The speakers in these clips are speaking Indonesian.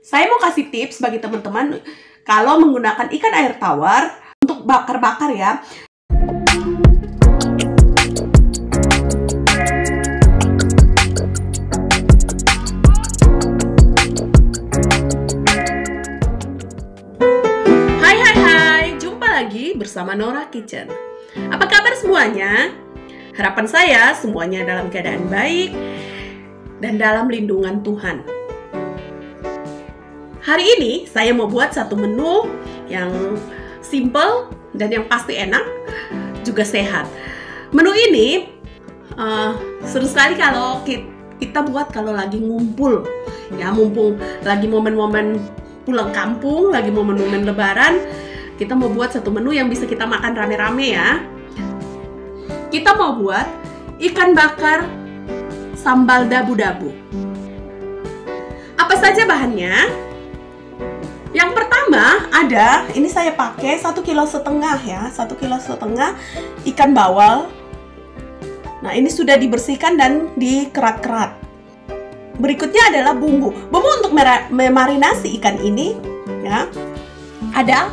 Saya mau kasih tips bagi teman-teman kalau menggunakan ikan air tawar untuk bakar-bakar ya. Hai, jumpa lagi bersama Nora Kitchen. Apa kabar semuanya? Harapan saya semuanya dalam keadaan baik dan dalam lindungan Tuhan. Hari ini saya mau buat satu menu yang simple dan yang pasti enak, juga sehat. Menu ini seru sekali kalau kita buat kalau lagi ngumpul, ya, mumpung lagi momen-momen pulang kampung, lagi momen-momen lebaran, kita mau buat satu menu yang bisa kita makan rame-rame ya. Kita mau buat ikan bakar sambal dabu-dabu. Apa saja bahannya? Yang pertama ada, ini saya pakai 1,5 kg ya, 1,5 kg ikan bawal. Nah, ini sudah dibersihkan dan dikerat-kerat. Berikutnya adalah bumbu. Bumbu untuk memarinasi ikan ini ya. Ada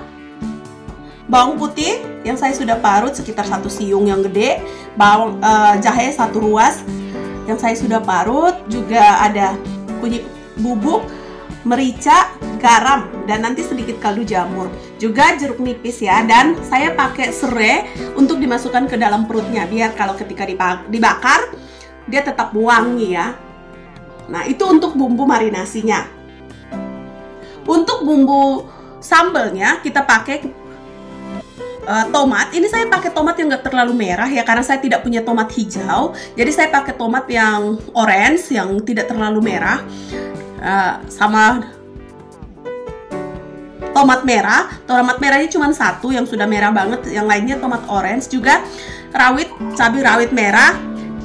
bawang putih yang saya sudah parut sekitar 1 siung yang gede, bawang jahe 1 ruas yang saya sudah parut, juga ada kunyit bubuk, merica, garam, dan nanti sedikit kaldu jamur, juga jeruk nipis ya. Dan saya pakai serai untuk dimasukkan ke dalam perutnya biar kalau ketika dibakar dia tetap wangi ya. Nah, itu untuk bumbu marinasinya. Untuk bumbu sambalnya kita pakai tomat. Ini saya pakai tomat yang gak terlalu merah ya, karena saya tidak punya tomat hijau. Jadi saya pakai tomat yang orange yang tidak terlalu merah. Sama tomat merah. Tomat merahnya cuma 1 yang sudah merah banget, yang lainnya tomat orange. Juga rawit, cabai rawit merah,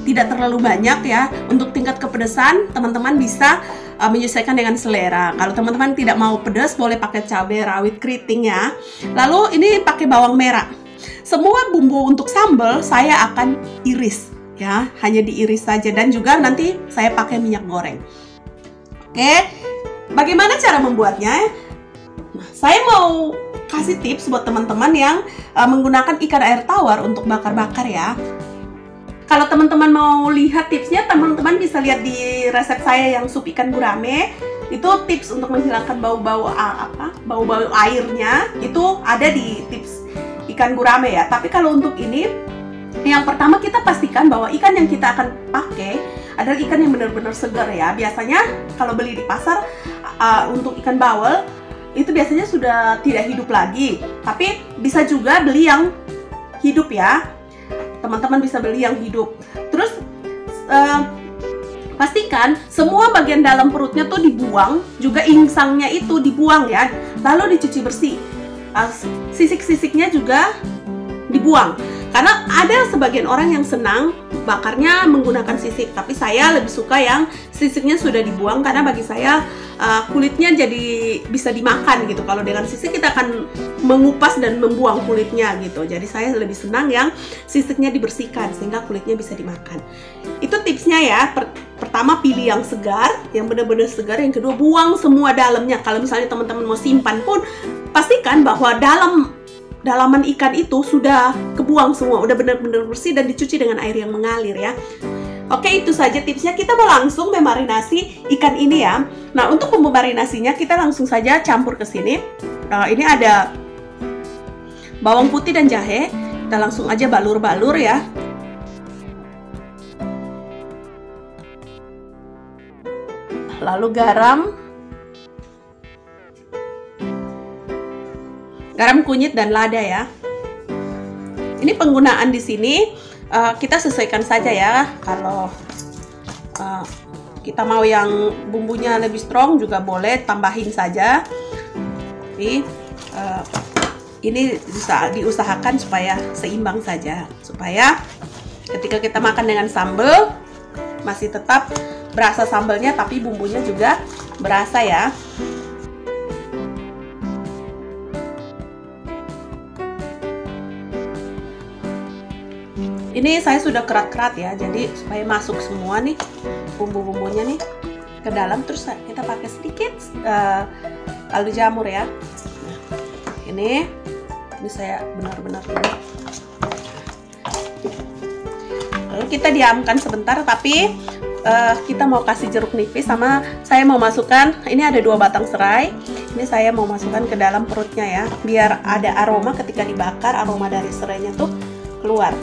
tidak terlalu banyak ya. Untuk tingkat kepedesan teman-teman bisa menyesuaikan dengan selera. Kalau teman-teman tidak mau pedas, boleh pakai cabai rawit keriting ya. Lalu ini pakai bawang merah. Semua bumbu untuk sambal saya akan iris ya, hanya diiris saja, dan juga nanti saya pakai minyak goreng. Oke, bagaimana cara membuatnya? Nah, saya mau kasih tips buat teman-teman yang menggunakan ikan air tawar untuk bakar-bakar ya. Kalau teman-teman mau lihat tipsnya, teman-teman bisa lihat di resep saya yang sup ikan gurame. Itu tips untuk menghilangkan bau-bau airnya, itu ada di tips ikan gurame ya. Tapi kalau untuk ini, yang pertama kita pastikan bahwa ikan yang kita akan pakai adalah ikan yang benar-benar segar ya. Biasanya kalau beli di pasar untuk ikan bawal itu biasanya sudah tidak hidup lagi. Tapi bisa juga beli yang hidup ya. Teman-teman bisa beli yang hidup. Terus pastikan semua bagian dalam perutnya tuh dibuang, juga insangnya itu dibuang ya. Lalu dicuci bersih. Sisik-sisiknya juga dibuang. Karena ada sebagian orang yang senang bakarnya menggunakan sisik, tapi saya lebih suka yang sisiknya sudah dibuang, karena bagi saya kulitnya jadi bisa dimakan gitu. Kalau dengan sisik kita akan mengupas dan membuang kulitnya gitu. Jadi saya lebih senang yang sisiknya dibersihkan sehingga kulitnya bisa dimakan. Itu tipsnya ya. Pertama, pilih yang segar, yang benar-benar segar. Yang kedua, buang semua dalamnya. Kalau misalnya teman-teman mau simpan pun, pastikan bahwa dalaman ikan itu sudah kebuang semua, udah benar-benar bersih dan dicuci dengan air yang mengalir ya. Oke, itu saja tipsnya. Kita mau langsung memarinasi ikan ini ya. Nah, untuk bumbu marinasinya kita langsung saja campur ke sini. Ini ada bawang putih dan jahe. Kita langsung aja balur-balur ya. Lalu garam, kunyit dan lada ya. Ini penggunaan di sini kita sesuaikan saja ya. Kalau kita mau yang bumbunya lebih strong juga boleh tambahin saja. Tapi ini bisa diusahakan supaya seimbang saja, supaya ketika kita makan dengan sambal masih tetap berasa sambalnya, tapi bumbunya juga berasa ya. Ini saya sudah kerat-kerat ya, jadi supaya masuk semua nih bumbu-bumbunya nih ke ke dalam, terus kita pakai sedikit kaldu jamur ya. Nah, ini saya benar-benar ini. Lalu kita diamkan sebentar, tapi kita mau kasih jeruk nipis, sama saya mau masukkan, ini ada 2 batang serai. Ini saya mau masukkan ke dalam perutnya ya, biar ada aroma ketika dibakar, aroma dari serainya tuh keluar.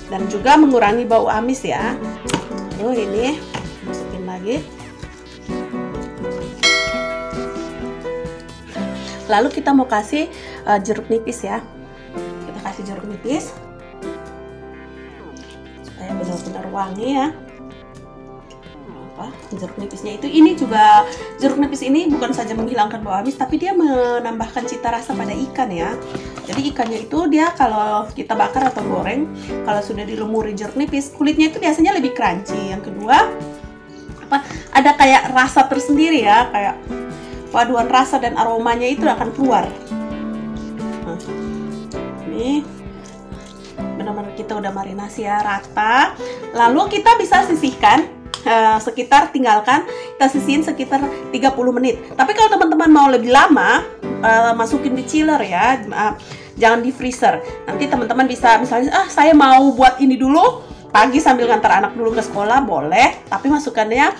Dan juga mengurangi bau amis ya. Lalu ini masukin lagi. Lalu kita mau kasih jeruk nipis ya. Kita kasih jeruk nipis supaya benar-benar wangi ya. Jeruk nipisnya itu, ini juga jeruk nipis ini bukan saja menghilangkan bau amis, tapi dia menambahkan cita rasa pada ikan ya. Jadi ikannya itu dia kalau kita bakar atau goreng, kalau sudah dilumuri jeruk nipis, kulitnya itu biasanya lebih crunchy. Yang kedua, ada kayak rasa tersendiri ya, kayak paduan rasa dan aromanya itu akan keluar. Nah, ini benar-benar kita udah marinasi ya rata. Lalu kita bisa sisihkan. Sekitar kita sisihin sekitar 30 menit. Tapi kalau teman-teman mau lebih lama, masukin di chiller ya, jangan di freezer. Nanti teman-teman bisa misalnya, saya mau buat ini dulu pagi sambil ngantar anak dulu ke sekolah, boleh. Tapi masukannya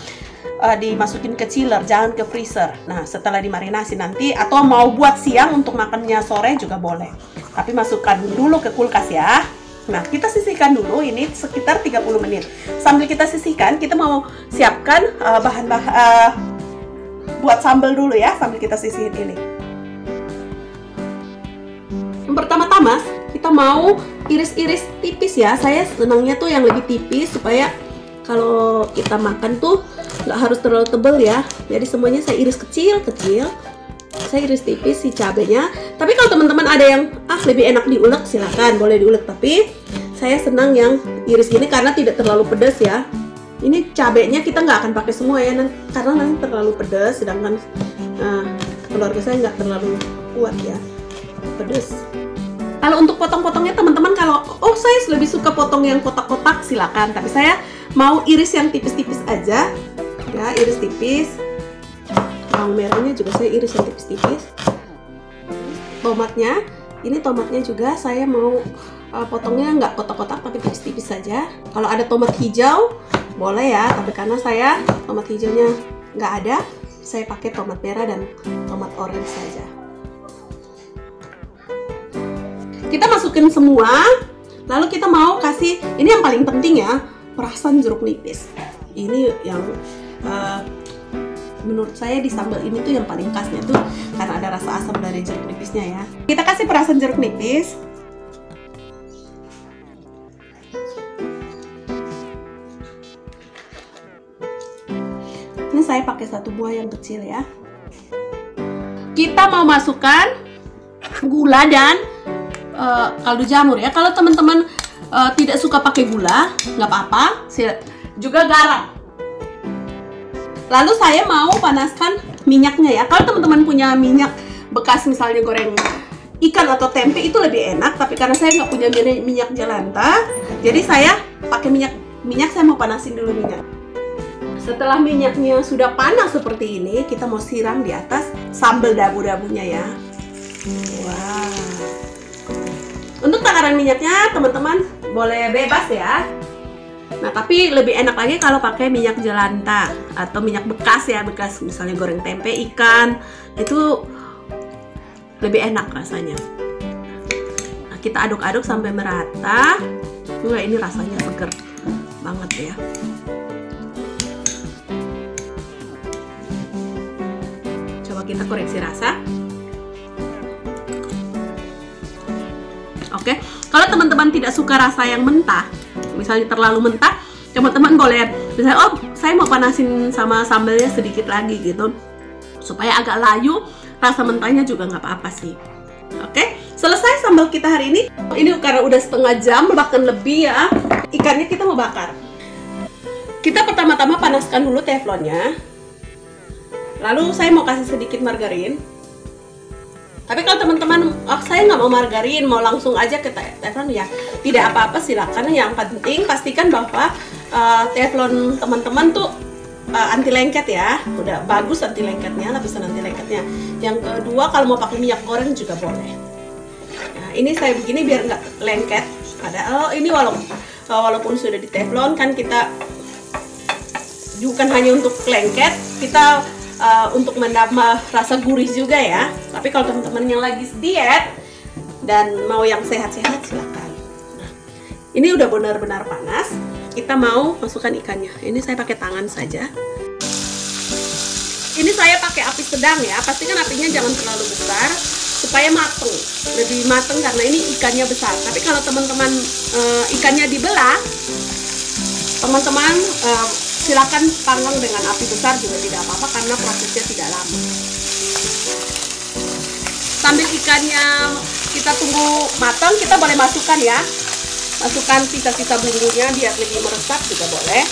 dimasukin ke chiller, jangan ke freezer. Nah, setelah dimarinasi nanti, atau mau buat siang untuk makannya sore juga boleh. Tapi masukkan dulu ke kulkas ya. Nah, kita sisihkan dulu ini sekitar 30 menit. Sambil kita sisihkan, kita mau siapkan bahan-bahan buat sambal dulu ya, sambil kita sisihin ini. Yang pertama-tama, kita mau iris-iris tipis ya. Saya senangnya tuh yang lebih tipis, supaya kalau kita makan tuh nggak harus terlalu tebal ya. Jadi semuanya saya iris kecil-kecil. Saya iris tipis si cabenya. Tapi kalau teman-teman ada yang lebih enak diulek, silakan boleh diulek. Tapi saya senang yang iris ini karena tidak terlalu pedas ya. Ini cabenya kita nggak akan pakai semua ya, karena nanti terlalu pedas. Sedangkan keluarga saya nggak terlalu kuat ya pedas. Kalau untuk potong-potongnya teman-teman, kalau saya lebih suka potong yang kotak-kotak, silakan. Tapi saya mau iris yang tipis-tipis aja ya, iris tipis. Bawang merahnya juga saya iris yang tipis-tipis. Tomatnya, ini tomatnya juga saya mau potongnya nggak kotak-kotak tapi tipis-tipis saja. Kalau ada tomat hijau boleh ya, tapi karena saya tomat hijaunya nggak ada, saya pakai tomat merah dan tomat orange saja. Kita masukin semua, lalu kita mau kasih, ini yang paling penting ya, perasan jeruk nipis. Ini yang menurut saya di sambal ini tuh yang paling khasnya tuh karena ada rasa asam dari jeruk nipisnya ya. Kita kasih perasan jeruk nipis. Ini saya pakai 1 buah yang kecil ya. Kita mau masukkan gula dan kaldu jamur ya. Kalau teman-teman tidak suka pakai gula, nggak apa-apa. Juga garam. Lalu saya mau panaskan minyaknya ya. Kalau teman-teman punya minyak bekas misalnya goreng ikan atau tempe itu lebih enak. Tapi karena saya nggak punya minyak jelantah, jadi saya pakai minyak. Saya mau panasin dulu minyak. Setelah minyaknya sudah panas seperti ini, kita mau siram di atas sambal dabu-dabunya ya. Wow. Untuk takaran minyaknya teman-teman boleh bebas ya. Nah, tapi lebih enak lagi kalau pakai minyak jelantah atau minyak bekas ya, bekas misalnya goreng tempe, ikan, itu lebih enak rasanya. Nah, kita aduk-aduk sampai merata. Wah, ini rasanya seger banget ya. Coba kita koreksi rasa. Oke, kalau teman-teman tidak suka rasa yang mentah, misalnya terlalu mentah, teman-teman boleh misalnya, saya mau panasin sama sambalnya sedikit lagi gitu, supaya agak layu, rasa mentahnya juga nggak apa-apa sih. Oke, selesai sambal kita hari ini. Ini karena udah setengah jam bahkan lebih ya, ikannya kita mau bakar. Kita pertama-tama panaskan dulu teflonnya, lalu saya mau kasih sedikit margarin. Tapi kalau teman-teman, saya nggak mau margarin, mau langsung aja ke teflon ya, tidak apa-apa, silakan. Yang penting pastikan bahwa teflon teman-teman tuh anti lengket ya, udah bagus anti lengketnya, lapisan anti lengketnya. Yang kedua, kalau mau pakai minyak goreng juga boleh. Nah, ini saya begini biar nggak lengket. Padahal ini walaupun sudah di teflon kan, kita bukan hanya untuk lengket, kita untuk menambah rasa gurih juga ya. Tapi kalau teman-teman yang lagi diet dan mau yang sehat-sehat, silakan. Nah, ini udah benar-benar panas. Kita mau masukkan ikannya. Ini saya pakai tangan saja. Ini saya pakai api sedang ya. Pastikan apinya jangan terlalu besar supaya mateng, lebih mateng karena ini ikannya besar. Tapi kalau teman-teman ikannya dibelah, teman-teman silakan panggang dengan api besar juga tidak apa-apa karena prosesnya tidak lama. Sambil ikannya kita tunggu matang, kita boleh masukkan ya. Masukkan sisa-sisa bumbunya biar lebih meresap juga boleh.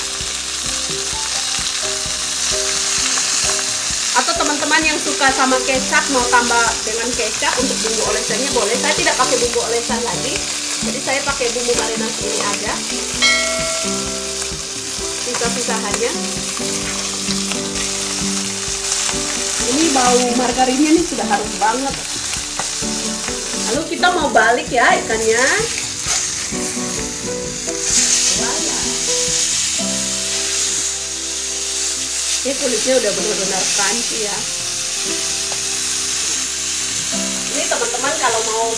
Atau teman-teman yang suka sama kecap mau tambah dengan kecap untuk bumbu olesannya boleh. Saya tidak pakai bumbu olesan lagi, jadi saya pakai bumbu marinasi ini aja. Sisa-sisaannya. Ini bau margarinnya nih sudah harum banget. Lalu kita mau balik ya ikannya. Ini kulitnya udah benar-benar crunchy ya. Ini teman-teman kalau mau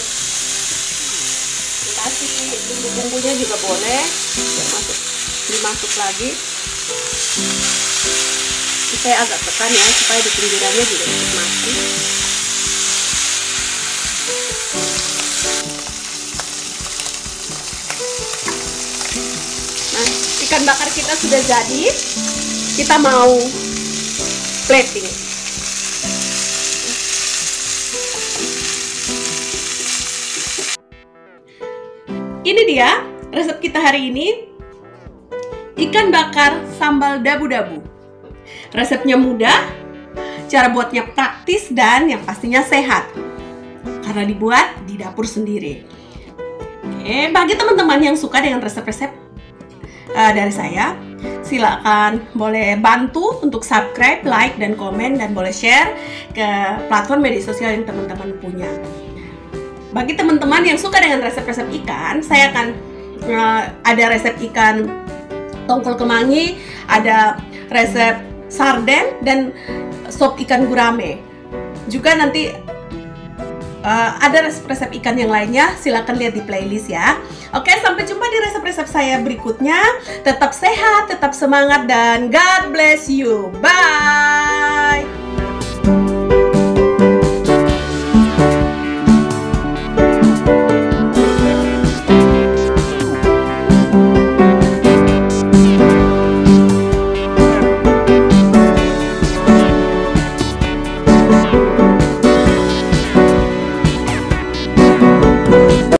kasih bumbu-bumbunya juga boleh, dimasuk lagi. Saya agak tekan ya supaya di pinggirannya juga ikut masuk. Nah, ikan bakar kita sudah jadi. Kita mau plating. Ini dia resep kita hari ini. Ikan bakar sambal dabu-dabu. Resepnya mudah, cara buatnya praktis dan yang pastinya sehat. Karena dibuat di dapur sendiri. Oke, bagi teman-teman yang suka dengan resep-resep dari saya, silakan boleh bantu untuk subscribe, like, dan komen, dan boleh share ke platform media sosial yang teman-teman punya. Bagi teman-teman yang suka dengan resep-resep ikan, saya akan ada resep ikan tongkol kemangi, ada resep sarden, dan sop ikan gurame. Juga nanti ada resep-resep ikan yang lainnya, silakan lihat di playlist ya. Oke, sampai jumpa di resep-resep saya berikutnya. Tetap sehat, tetap semangat, dan God bless you. Bye!